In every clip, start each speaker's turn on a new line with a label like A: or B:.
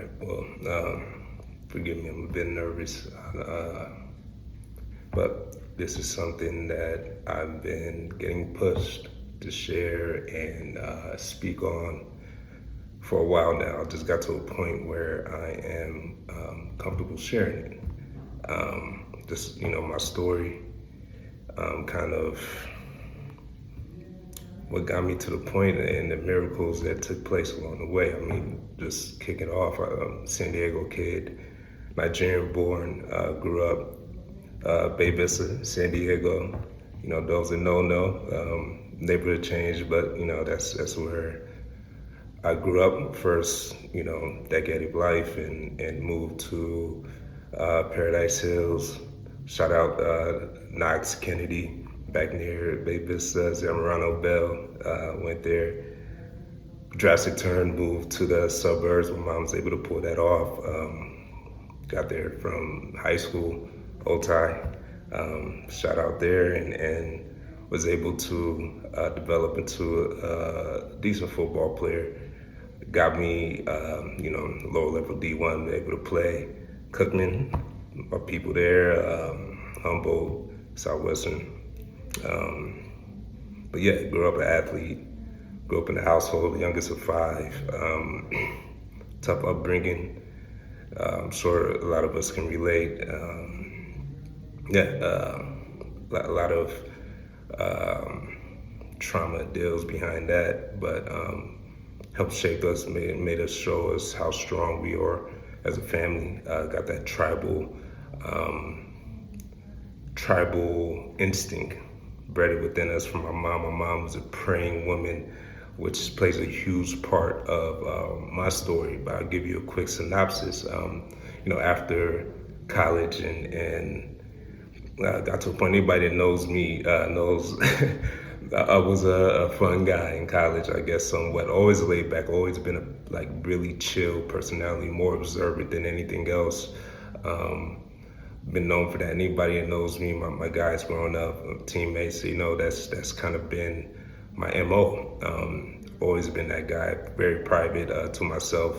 A: right. Well, forgive me, I'm a bit nervous. But this is something that I've been getting pushed to share and speak on for a while now. I just got to a point where I am comfortable sharing it. Just, my story, kind of what got me to the point and the miracles that took place along the way. I mean, just kick it off. I'm a San Diego kid, Nigerian born, grew up Bay Vista, San Diego. Those that know. Neighborhood change, but that's where I grew up. First, decade of life, and moved to Paradise Hills. Shout out Knox Kennedy back near Bay Vista, Zamorano Bell. Went there. Drastic turn, moved to the suburbs. My mom was able to pull that off. Got there from high school, Otai. Shout out there, and was able to develop into a decent football player. Got me, lower level D1, able to play. Cookman, my people there, Humboldt, Southwestern. But yeah, grew up an athlete. Grew up in a household, the youngest of five. Tough upbringing. I'm sure a lot of us can relate. A lot of trauma deals behind that, but helped shape us, made us show us how strong we are as a family. Got that tribal instinct bred within us from my mom. My mom was a praying woman, which plays a huge part of my story. But I'll give you a quick synopsis. After college and got to a point, anybody that knows me knows I was a fun guy in college, I guess, somewhat. Always laid back, always been a really chill personality, more observant than anything else. Been known for that. Anybody that knows me, my guys growing up, teammates, that's kind of been my MO. Always been that guy, very private to myself,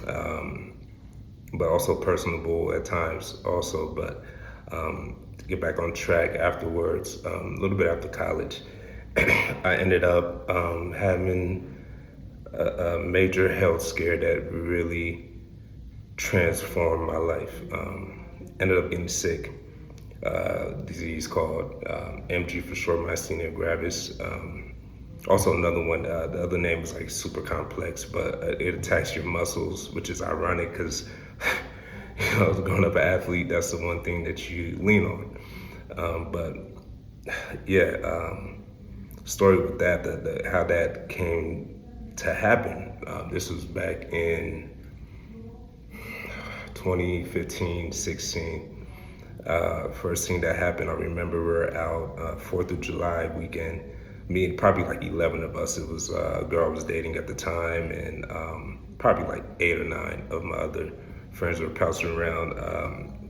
A: but also personable at times also. But to get back on track afterwards, a little bit after college, I ended up having a major health scare that really transformed my life. Ended up getting sick. Disease called MG for short, myasthenia gravis. Also another one, the other name is super complex, but it attacks your muscles, which is ironic because growing up an athlete, that's the one thing that you lean on. But yeah, story with that, how that came to happen. This was back in 2015, 16. First thing that happened, I remember we were out 4th of July weekend. Me and probably 11 of us. It was a girl I was dating at the time, and probably 8 or 9 of my other friends were pouncing around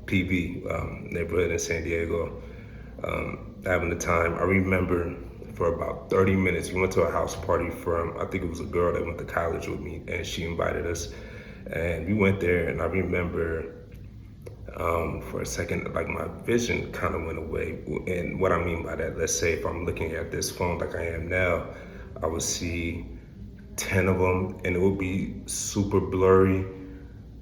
A: PV, neighborhood in San Diego, having the time. I remember for about 30 minutes, we went to a house party from, I think it was a girl that went to college with me, and she invited us. And we went there, and I remember for a second, my vision kind of went away. And what I mean by that, let's say if I'm looking at this phone like I am now, I would see 10 of them, and it would be super blurry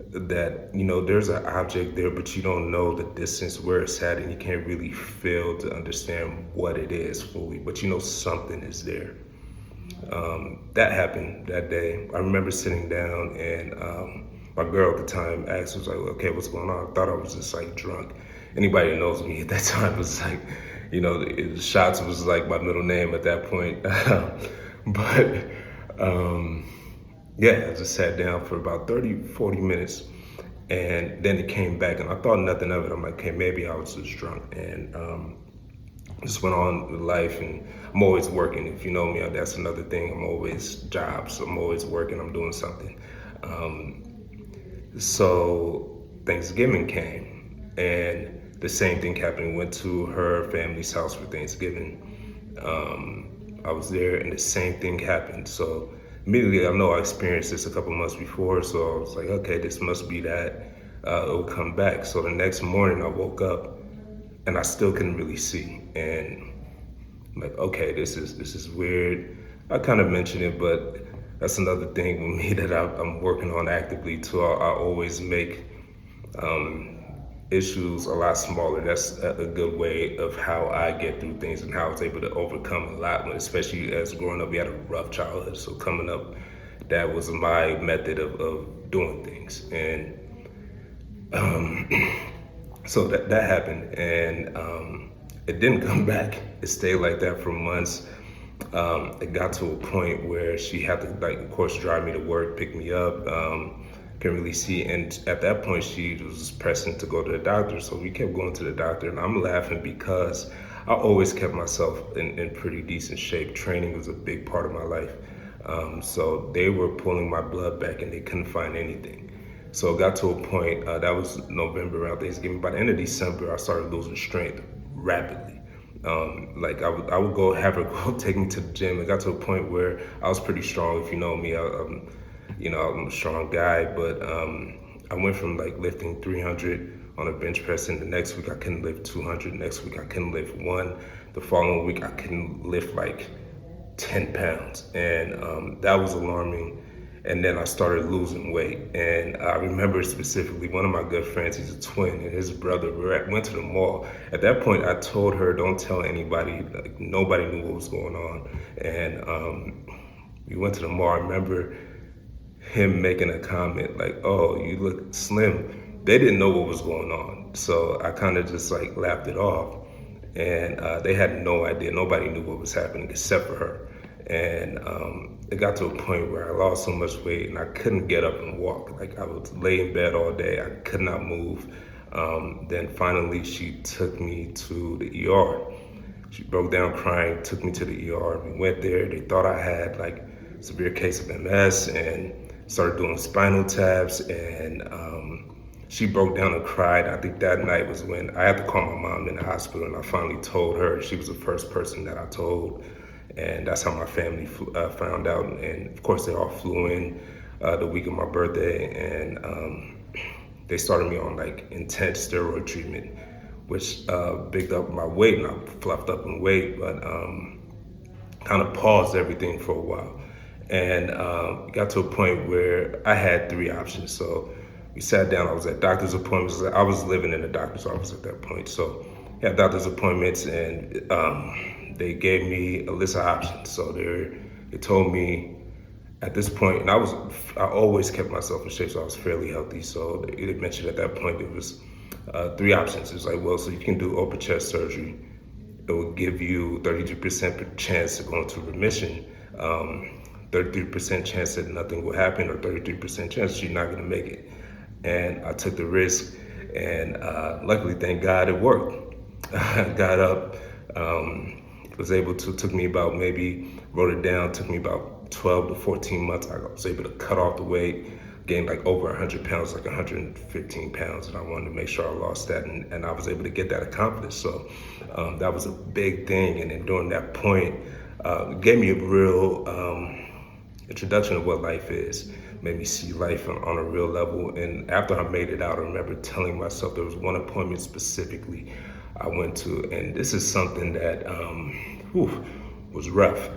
A: that, there's an object there, but you don't know the distance where it's at, and you can't really feel to understand what it is fully, but something is there. That happened that day. I remember sitting down, and my girl at the time asked, was like, okay, what's going on? I thought I was just drunk. Anybody that knows me at that time was Shots was my middle name at that point. But yeah, I just sat down for about 30, 40 minutes, and then it came back, and I thought nothing of it. I'm like, okay, maybe I was just drunk, and just went on with life. And I'm always working. If you know me, that's another thing. I'm always jobs. I'm always working. I'm doing something. So Thanksgiving came, and the same thing happened. Went to her family's house for Thanksgiving. I was there, and the same thing happened. So immediately I know I experienced this a couple months before, so I was like, okay, this must be that. It'll come back. So the next morning I woke up and I still couldn't really see. And I'm like, okay, this is weird. I kind of mentioned it, but that's another thing with me that I'm working on actively too. I always make issues a lot smaller. That's a good way of how I get through things and how I was able to overcome a lot, especially as growing up, we had a rough childhood. So coming up, that was my method of doing things. And so that happened, and it didn't come back. It stayed like that for months. It got to a point where she had to, like, of course, drive me to work, pick me up. Couldn't really see, and at that point, she was pressing to go to the doctor. So we kept going to the doctor, and I'm laughing because I always kept myself in pretty decent shape. Training was a big part of my life. So they were pulling my blood back, and they couldn't find anything. So it got to a point, that was November around Thanksgiving. By the end of December, I started losing strength rapidly. Like I would go have her go take me to the gym. It got to a point where I was pretty strong. If you know me, I'm a strong guy, but I went from like lifting 300 on a bench press, and the next week I couldn't lift 200. Next week I couldn't lift one. The following week I couldn't lift like 10 pounds, and that was alarming. And then I started losing weight. And I remember specifically one of my good friends, he's a twin, and his brother, went to the mall. At that point, I told her, don't tell anybody. Like, nobody knew what was going on. And we went to the mall. I remember him making a comment like, oh, you look slim. They didn't know what was going on. So I kind of just like laughed it off. And they had no idea. Nobody knew what was happening except for her. And it got to a point where I lost so much weight and I couldn't get up and walk. Like, I would lay in bed all day. I could not move. Then finally she took me to the ER. She broke down crying, took me to the ER. We went there. They thought I had like severe case of MS and started doing spinal taps. And she broke down and cried. I think that night was when I had to call my mom in the hospital, and I finally told her. She was the first person that I told. And that's how my family found out. And of course, they all flew in the week of my birthday, and they started me on like intense steroid treatment, which bigged up my weight, and I fluffed up in weight, but kind of paused everything for a while. And got to a point where I had three options. So we sat down. I was at doctor's appointments. I was living in the doctor's office at that point. So had doctor's appointments, and they gave me a list of options. So they told me at this point, and I always kept myself in shape, so I was fairly healthy. So they mentioned at that point there was three options. It was like, well, so you can do open chest surgery. It will give you 32% chance to go into remission, 33% chance that nothing will happen, or 33% chance you're not going to make it. And I took the risk, and luckily, thank God, it worked. I got up. Was able to, took me about, maybe wrote it down, took me about 12 to 14 months. I was able to cut off the weight, gained like over 100 pounds, like 115 pounds, and I wanted to make sure I lost that, and I was able to get that accomplished. So that was a big thing. And then during that point, it gave me a real introduction of what life is, made me see life on a real level. And after I made it out, I remember telling myself, there was one appointment specifically I went to, and this is something that was rough.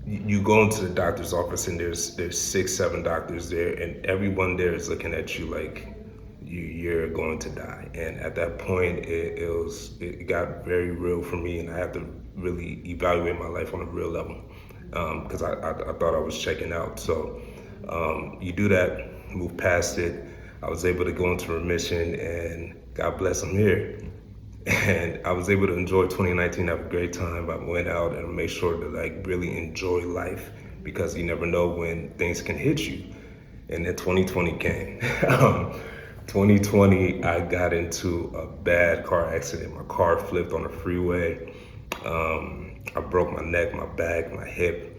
A: You go into the doctor's office, and there's 6-7 doctors there, and everyone there is looking at you like you're going to die. And at that point, it got very real for me, and I had to really evaluate my life on a real level, because I thought I was checking out. So you do that, move past it. I was able to go into remission, and God bless, I'm here. And I was able to enjoy 2019, have a great time. I went out and made sure to like really enjoy life, because you never know when things can hit you. And then 2020 came. 2020, I got into a bad car accident. My car flipped on the freeway. I broke my neck, my back, my hip.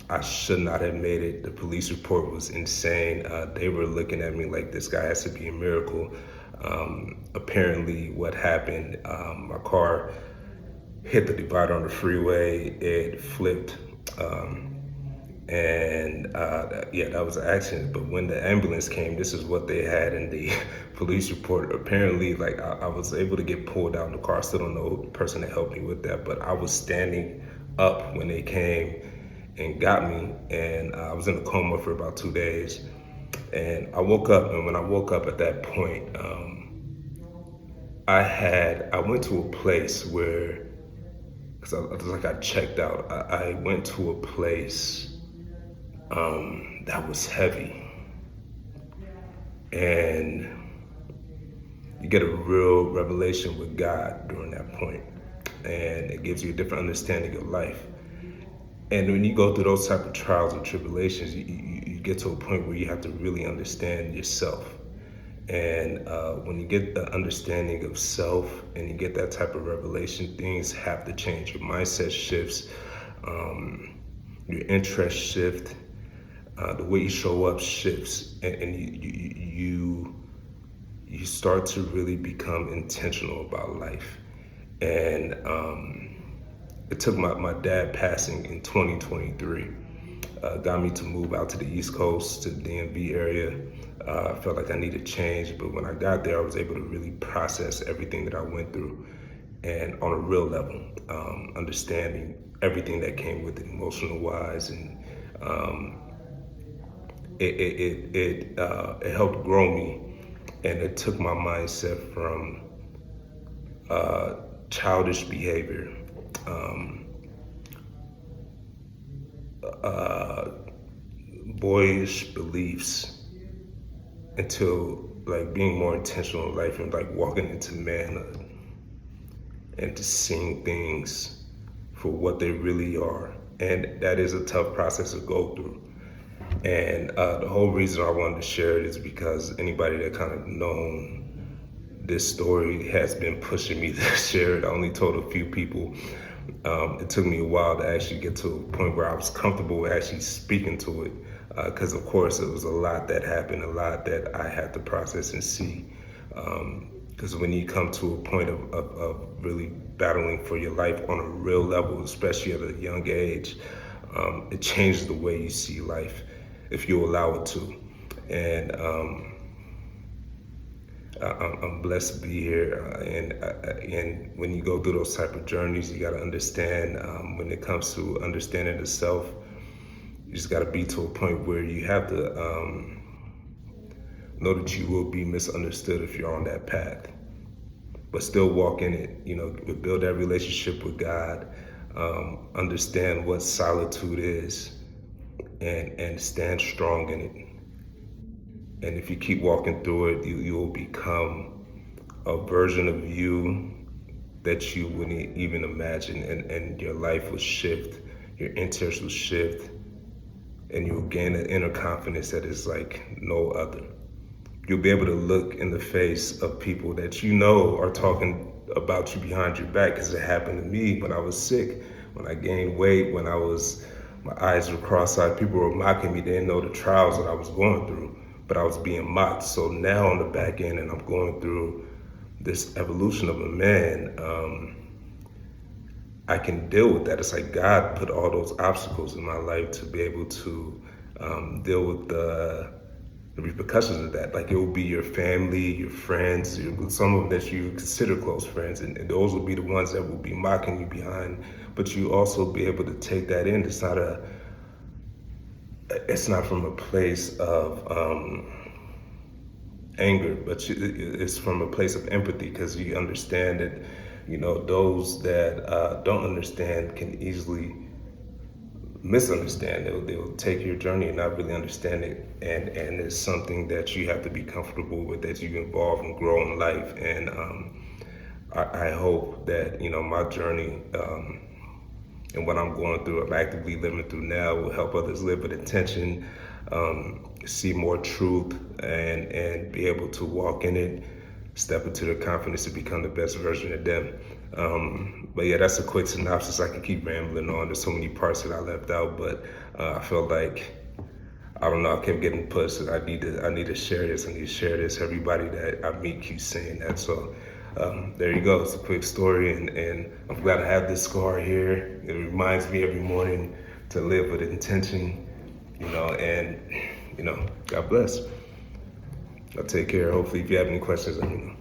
A: I should not have made it. The police report was insane. They were looking at me like this guy has to be a miracle. Apparently what happened, my car hit the divider on the freeway. It flipped. And yeah, that was an accident. But when the ambulance came, this is what they had in the police report. Apparently, like I was able to get pulled out of the car. I still don't know the person that helped me with that, but I was standing up when they came and got me, and I was in a coma for about 2 days. And I woke up, and when I woke up at that point, I went to a place where, because I was like I checked out. I went to a place that was heavy, and you get a real revelation with God during that point, and it gives you a different understanding of life. And when you go through those type of trials and tribulations, you get to a point where you have to really understand yourself. And when you get the understanding of self and you get that type of revelation, things have to change. Your mindset shifts, your interest shift, the way you show up shifts, and you start to really become intentional about life. And it took my dad passing in 2023 got me to move out to the East Coast, to the DMV area. I felt like I needed change, but when I got there, I was able to really process everything that I went through, and on a real level, understanding everything that came with it, emotional wise, and it helped grow me, and it took my mindset from childish behavior, boyish beliefs, into like being more intentional in life and like walking into manhood and to seeing things for what they really are. And that is a tough process to go through. And the whole reason I wanted to share it is because anybody that kind of known this story has been pushing me to share it. I only told a few people. It took me a while to actually get to a point where I was comfortable with actually speaking to it. Because of course it was a lot that happened, a lot that I had to process and see. Because when you come to a point of really battling for your life on a real level, especially at a young age, it changes the way you see life if you allow it to. And I'm blessed to be here. And when you go through those type of journeys, you got to understand, when it comes to understanding the self, you just got to be to a point where you have to know that you will be misunderstood if you're on that path, but still walk in it. You know, build that relationship with God, understand what solitude is, and stand strong in it. And if you keep walking through it, you will become a version of you that you wouldn't even imagine, and your life will shift, your interests will shift, and you'll gain an inner confidence that is like no other. You'll be able to look in the face of people that you know are talking about you behind your back, because it happened to me when I was sick, when I gained weight, when my eyes were cross-eyed. People were mocking me. They didn't know the trials that I was going through, but I was being mocked. So now on the back end, and I'm going through this evolution of a man, I can deal with that. It's like God put all those obstacles in my life to be able to deal with the repercussions of that. Like, it will be your family, your friends, some of them that you consider close friends, and those will be the ones that will be mocking you behind. But you also be able to take that in. It's not from a place of anger, but it's from a place of empathy, because you understand that, you know, those that don't understand can easily misunderstand. They'll take your journey and not really understand it, and it's something that you have to be comfortable with, that you evolve and grow in life. And I hope that, you know, my journey and what I'm going through, I'm actively living through now, will help others live with intention, see more truth, and be able to walk in it, step into their confidence to become the best version of them. But yeah, that's a quick synopsis. I can keep rambling on. There's so many parts that I left out, but I felt like, I don't know, I kept getting pushed. I need to share this. I need to share this. Everybody that I meet keeps saying that. So there you go. It's a quick story, and I'm glad I have this scar here. It reminds me every morning to live with intention, and God bless. I'll take care. Hopefully, if you have any questions, let me know.